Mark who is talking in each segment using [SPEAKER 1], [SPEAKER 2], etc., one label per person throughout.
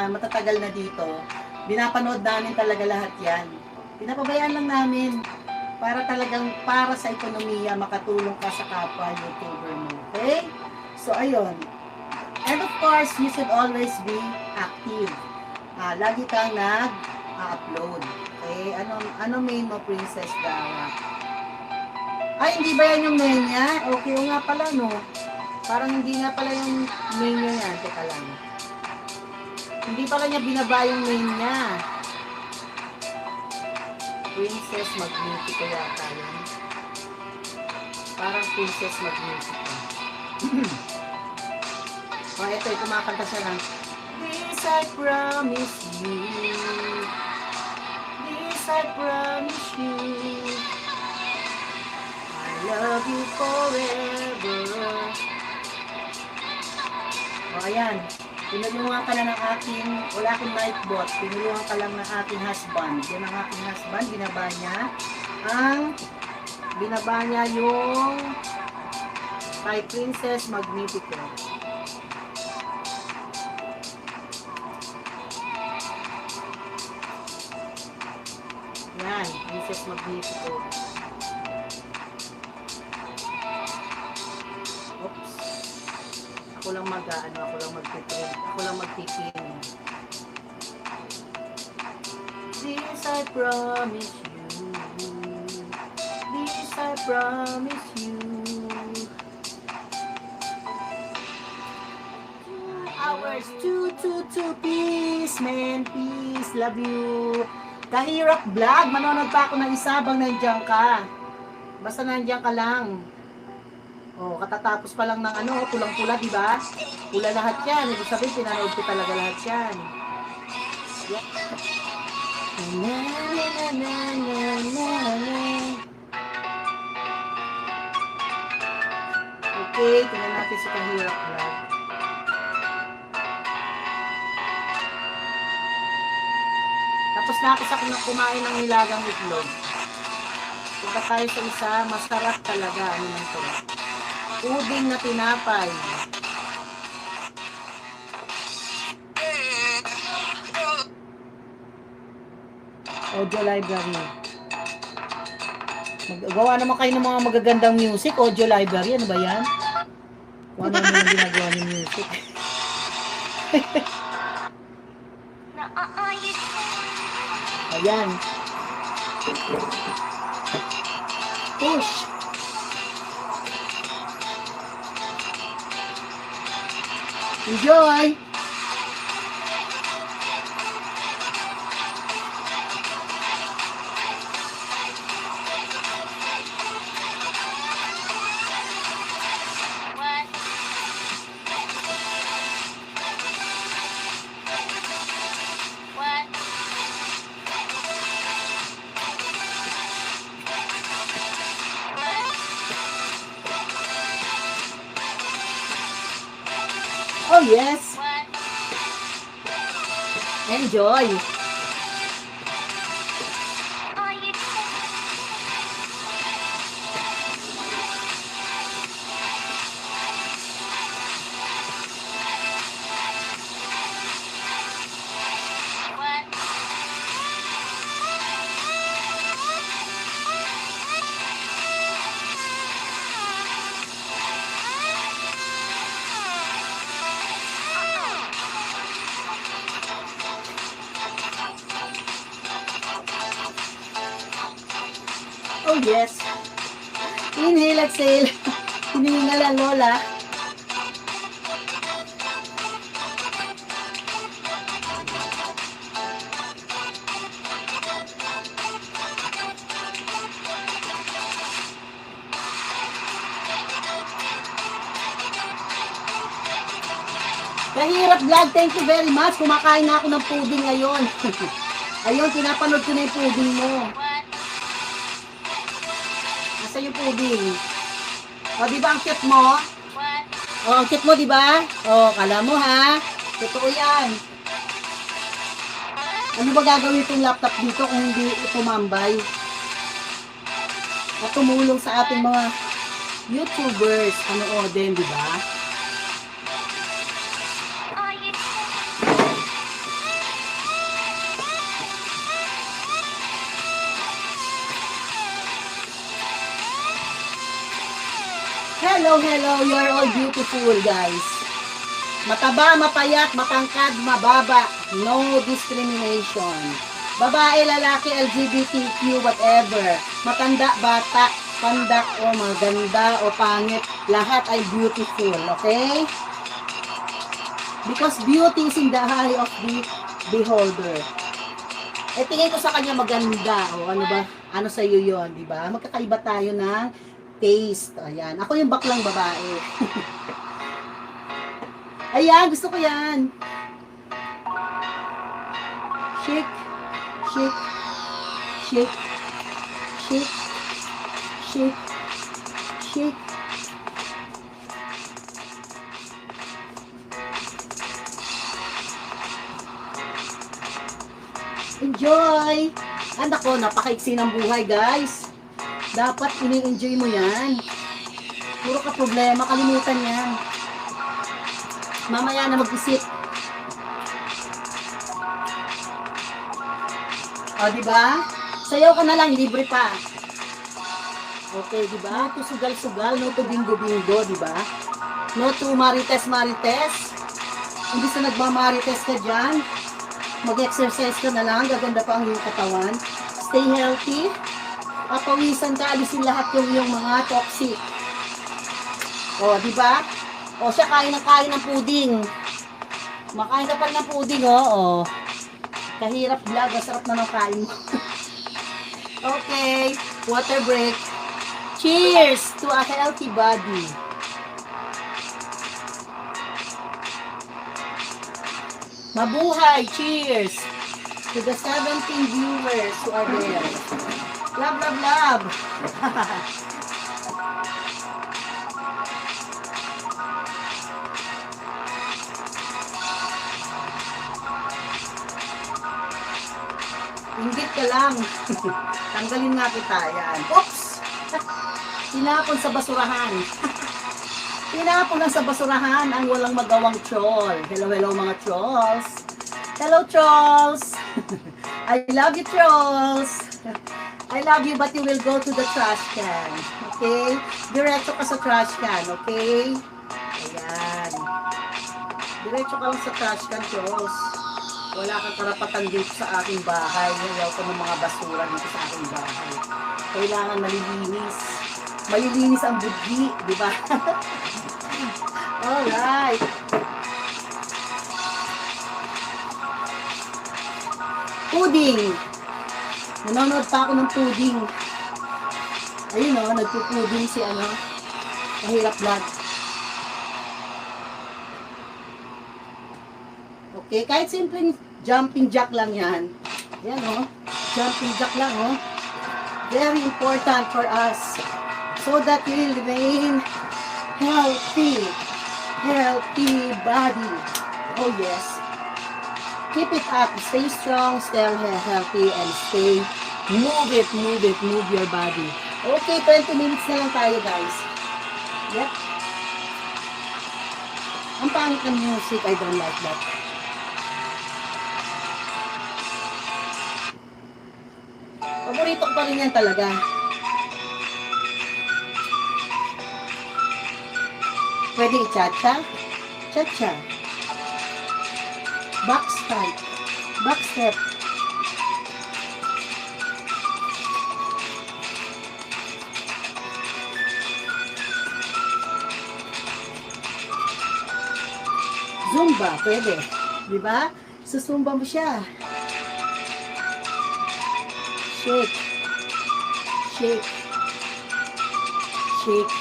[SPEAKER 1] matatagal na dito, binapanood namin talaga lahat yan. Pinapabayaan lang namin para talagang para sa ekonomiya, makatulong ka sa kapwa YouTuber mo. Okay? So, ayun. And of course, you should always be active. Lagi kang nag-upload. Okay? Ano main mo, Princess Dara? Ay, hindi ba yan yung main niya? Okay, o nga pala, no? Parang hindi nga pala yung main niya yan. Teka lang. Hindi pala niya binaba yung main niya. Princess Magnifico yata yan. Parang Princess Magnifico. Ito, kumakanta siya ng This I promise you. This I promise you. I love you forever. Ayan. Pinulungan ka lang ng aking, wala akong nightbot, pinulungan ka lang ng aking husband. Yan ang aking husband, binaba niya yung kay Princess Magnifico. Yan, Princess Magnifico. Oops. Ako lang magpipin. This I promise you. This I promise you. 2 hours, 2, peace, man, peace, love you. Kahirap vlog, manonood pa ako ng isa bang nandiyan ka. Basta nandiyan ka lang. Oh, katatapos pa lang ng pulang-pula, di ba? Pula lahat yan. Ibig sabihin, pinanood ko talaga lahat yan. Yeah. Okay, tingnan natin si Kahirap Vlog. Tapos na ako sa kumain ng nilagang itlog. Punta tayo sa isa, masarap talaga. Ano nang to? Uding na tinapay. Audio library. Gawa naman kayo ng mga magagandang music. Audio library. Ano ba yan? Kung ano naman ginagawa ng music. Ayan. Push. Enjoy! Oh yes! Enjoy! Oh yes! Inhale, exhale. Hinihingal ang lola. Kahirap vlog, thank you very much. Kumakain na ako ng pudding ngayon. Ayun, pinapanood ko na yung pudding mo. Nasa yung pudding? O, di ba ang cute mo? O, ang cute mo, di ba? O, kala mo ha? Totoo yan. Ano ba gagawin itong laptop dito kung hindi tumambay? At tumulong sa ating mga YouTubers. Ano din, di ba? Hello, hello. You're all beautiful, guys. Mataba, mapayat, matangkad, mababa. No discrimination. Babae, lalaki, LGBTQ, whatever. Matanda, bata, pandak, o maganda, o pangit. Lahat ay beautiful, okay? Because beauty is in the eye of the beholder. Eh, tingin ko sa kanya maganda. O ano ba? Ano sa iyo yun, di ba? Magkakaiba tayo ng taste. Ayan. Ako yung baklang babae. Ayan, gusto ko yan. Shake, shake, shake, shake, shake, shake. Enjoy! And ako, napakaiksi ng buhay, guys. Dapat ini-enjoy mo yan. Puro ka problema, kalimutan yan. Mamaya na mag-isip. O, diba? Sayaw ka na lang, libre pa. Okay, diba? No to sugal-sugal, no to bingo-bingo, diba? No to marites-marites. Hindi sa nagmamarites ka dyan. Mag-exercise ka na lang, gaganda pa ang iyong katawan. Stay healthy. Papawisan ka, alisin lahat yung mga toxic. O, diba? O, siya kain ng puding. Makain ka pa ng puding, o. Kahirap vlog, masarap na ng kain mo. Okay, water break. Cheers to a healthy body. Mabuhay! Cheers! To the 17 viewers who are there. Love, love, love! Inggit ka lang. Tanggalin nga kita. Yan. Oops! Tinapon sa basurahan. Tinapon lang sa basurahan ang walang magawang troll. Hello, hello mga trolls. Hello, trolls. I love you, trolls. I love you, but you will go to the trash can. Okay? Diretso ka sa trash can, okay? Ayan. Diretso ka lang sa trash can, trolls. Wala kang karapatan dito sa aking bahay. Ayaw ko ng mga basura dito sa aking bahay. Kailangan malilinis. Malilinis ang budhi, di ba? Alright. Pudding. Nanonood pa ako ng pudding. Ayun o, nagpupuding si Kahirap Vlog. Okay, kahit simpleng jumping jack lang yan. Yan o, jumping jack lang o. Very important for us. So that we will remain healthy. Healthy body. Oh yes. Keep it up. Stay strong, stay healthy, and stay move your body. Okay, 20 minutes na lang tayo, guys. Yep. Ang pangit ng music, I don't like that. Paborito ko pa rin yan talaga. Pwede i-cha-cha? Cha-cha. Back step. Back step. Zumba, pwede. Diba? Susumba mo siya. Shake. Shake. Shake.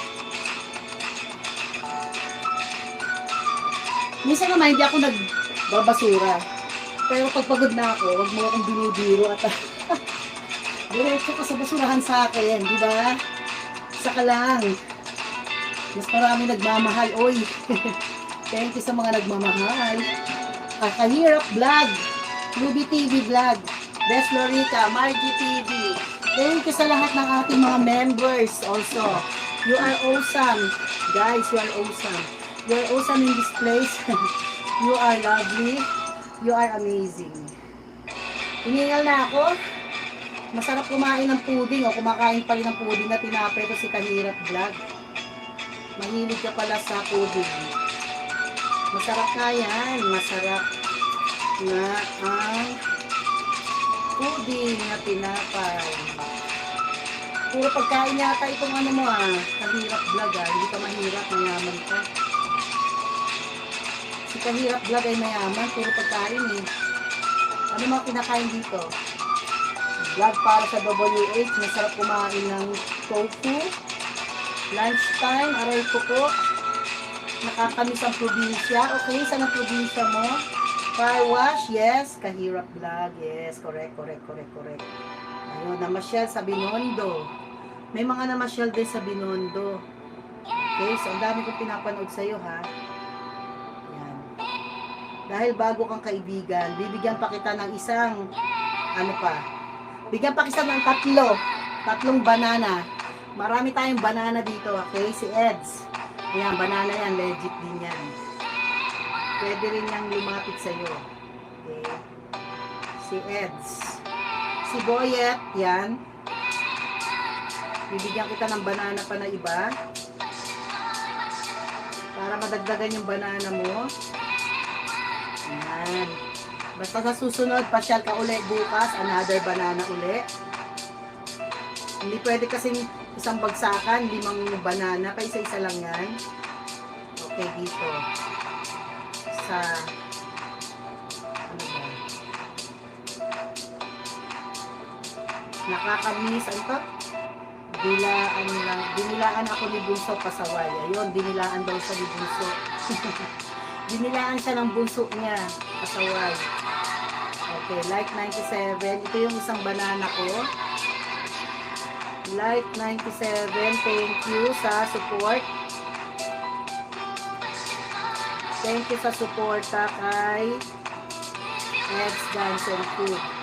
[SPEAKER 1] Minsan naman hindi ako nagbabasura. Pero pag pagod na ako, huwag mo akong binibiro at diretso ka sa basurahan sa akin, di ba? Saka lang. Mas marami nagmamahal. Oy. Thank you sa mga nagmamahal. Kahirap Vlog. Ruby TV Vlog. Des Lorica, Margie TV. Thank you sa lahat ng ating mga members also. You are awesome. Guys, you are awesome. You are awesome in this place. You are lovely. You are amazing. Hiningal na ako. Masarap kumain ng puding. O kumakain pa rin ng puding na tinapay ko si Kahirap Vlog. Mahilig ka pala sa pudding. Masarap nga yan. Masarap na ang pudding na tinapay. Puro pagkain yata itong ano mo Kahirap vlog Hindi ka mahirap, mayaman ka. Si Kahirap vlog ay mayaman, puro pagkain eh. Ano mga kinakain dito? Vlog para sa WH, masarap kumain ng tofu. Lunchtime, aray ko po. Nakakamiss ang probinsya. Okay, saan ang probinsya mo? Car wash, yes. Kahirap vlog, yes. Correct. Ayun, namasyal sa Binondo. May mga namasyal din sa Binondo. Okay, so ang dami kong pinapanood sa'yo ha. Yan. Dahil bago kang kaibigan, bibigyan pa kita ng isang, bigyan pa kita ng tatlong banana. Marami tayong banana dito, okay? Si Eds. Ayan, banana yan, legit din yan. Pwede rin niyang lumapit sa'yo. Okay? Si Eds. Si Boyet, yan. Bibigyan kita ng banana pa na iba. Para madagdagan yung banana mo. Ayan. Basta sa susunod, pasyal ka uli bukas, another banana uli. Hindi pwede kasing isang bagsakan, 5 banana, pa isa-isa lang yan. Okay, dito. Sa, ano ba? Nakakamiss, ano to? Dinilaan ako ni Bunso pasaway. Ayun, dinilaan daw siya ni Bunso. Dinilaan siya ng bunso niya, pasaway. Okay, like 97. Ito yung isang banana ko. Like 97, thank you sa support. Thank you sa support kay Ed's Dance and Food.